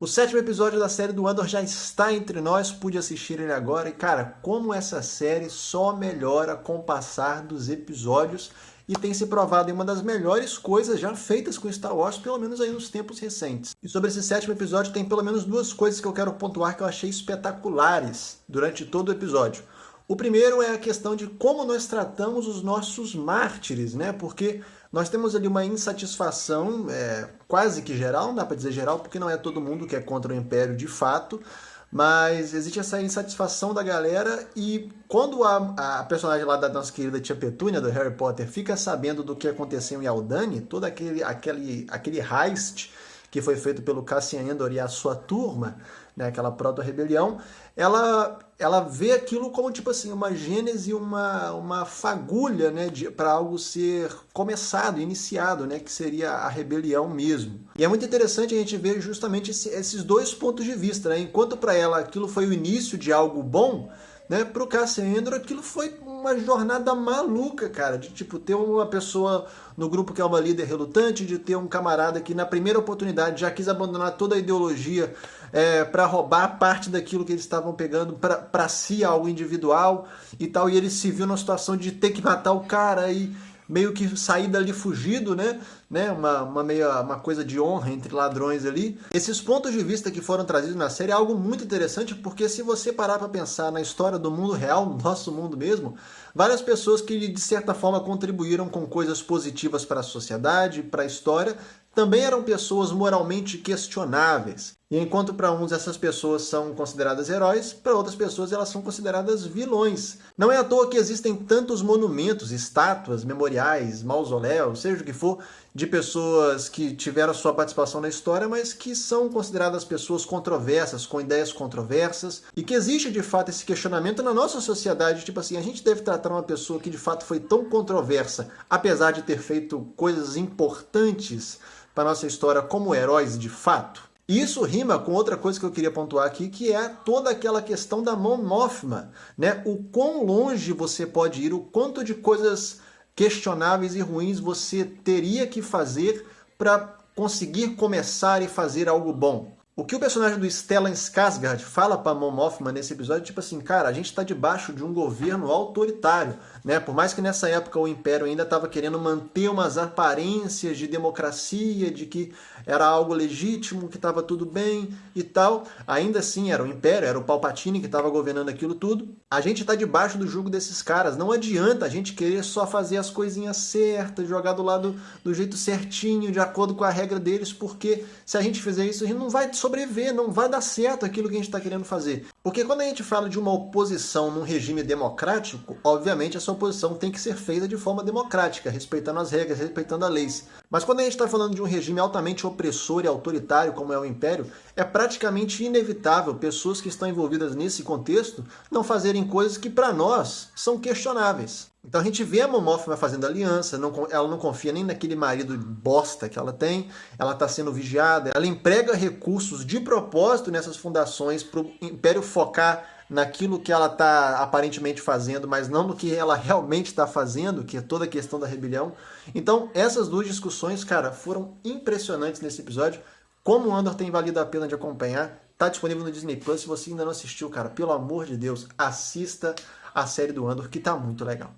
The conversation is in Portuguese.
O sétimo episódio da série do Andor já está entre nós, pude assistir ele agora e, cara, como essa série só melhora com o passar dos episódios e tem se provado em uma das melhores coisas já feitas com Star Wars, pelo menos aí nos tempos recentes. E sobre esse sétimo episódio tem pelo menos duas coisas que eu quero pontuar que eu achei espetaculares durante todo o episódio. O primeiro é a questão de como nós tratamos os nossos mártires, né? Porque nós temos ali uma insatisfação quase que geral, não dá para dizer geral, porque não é todo mundo que é contra o Império de fato, mas existe essa insatisfação da galera e quando a personagem lá da nossa querida tia Petúnia, do Harry Potter, fica sabendo do que aconteceu em Aldhani, todo aquele heist que foi feito pelo Cassian Andor e a sua turma, né, aquela proto-rebelião, ela vê aquilo como tipo assim, uma gênese, uma fagulha, né, para algo ser começado, iniciado, né, que seria a rebelião mesmo. E é muito interessante a gente ver justamente esses dois pontos de vista, né? Enquanto para ela aquilo foi o início de algo bom, né, para o Cassian Andor aquilo foi uma jornada maluca, cara, de tipo ter uma pessoa no grupo que é uma líder relutante, de ter um camarada que na primeira oportunidade já quis abandonar toda a ideologia para roubar parte daquilo que eles estavam pegando para si, algo individual e tal, e ele se viu numa situação de ter que matar o cara e meio que sair dali fugido, né? Uma coisa de honra entre ladrões ali. Esses pontos de vista que foram trazidos na série é algo muito interessante, porque se você parar para pensar na história do mundo real, no nosso mundo mesmo, várias pessoas que de certa forma contribuíram com coisas positivas para a sociedade, para a história, também eram pessoas moralmente questionáveis. E enquanto para uns essas pessoas são consideradas heróis, para outras pessoas elas são consideradas vilões. Não é à toa que existem tantos monumentos, estátuas, memoriais, mausoléus, seja o que for, de pessoas que tiveram sua participação na história, mas que são consideradas pessoas controversas, com ideias controversas, e que existe de fato esse questionamento na nossa sociedade, tipo assim, a gente deve tratar uma pessoa que de fato foi tão controversa, apesar de ter feito coisas importantes para a nossa história como heróis de fato? E isso rima com outra coisa que eu queria pontuar aqui, que é toda aquela questão da Mon Mothma, né? O quão longe você pode ir, o quanto de coisas questionáveis e ruins você teria que fazer para conseguir começar e fazer algo bom. O que o personagem do Stellan Skarsgård fala para Mon Mothma nesse episódio, tipo assim, cara, a gente está debaixo de um governo autoritário, né? Por mais que nessa época o Império ainda estava querendo manter umas aparências de democracia, de que era algo legítimo, que estava tudo bem e tal, ainda assim era o Império, era o Palpatine que estava governando aquilo tudo. A gente está debaixo do jugo desses caras, não adianta a gente querer só fazer as coisinhas certas, jogar do lado do jeito certinho, de acordo com a regra deles, porque se a gente fizer isso, a gente não vai sobreviver, não vai dar certo aquilo que a gente está querendo fazer. Porque quando a gente fala de uma oposição num regime democrático, obviamente essa oposição tem que ser feita de forma democrática, respeitando as regras, respeitando as leis. Mas quando a gente está falando de um regime altamente opressor e autoritário, como é o Império, é praticamente inevitável pessoas que estão envolvidas nesse contexto não fazerem coisas que para nós são questionáveis. Então a gente vê a Mon Mothma fazendo aliança, ela não confia nem naquele marido bosta que ela tem, ela está sendo vigiada, ela emprega recursos de propósito nessas fundações para o Império focar naquilo que ela está aparentemente fazendo, mas não no que ela realmente está fazendo, que é toda a questão da rebelião. Então essas duas discussões, cara, foram impressionantes nesse episódio. Como o Andor tem valido a pena de acompanhar, tá disponível no Disney Plus. Se você ainda não assistiu, cara, pelo amor de Deus, assista a série do Andor, que tá muito legal.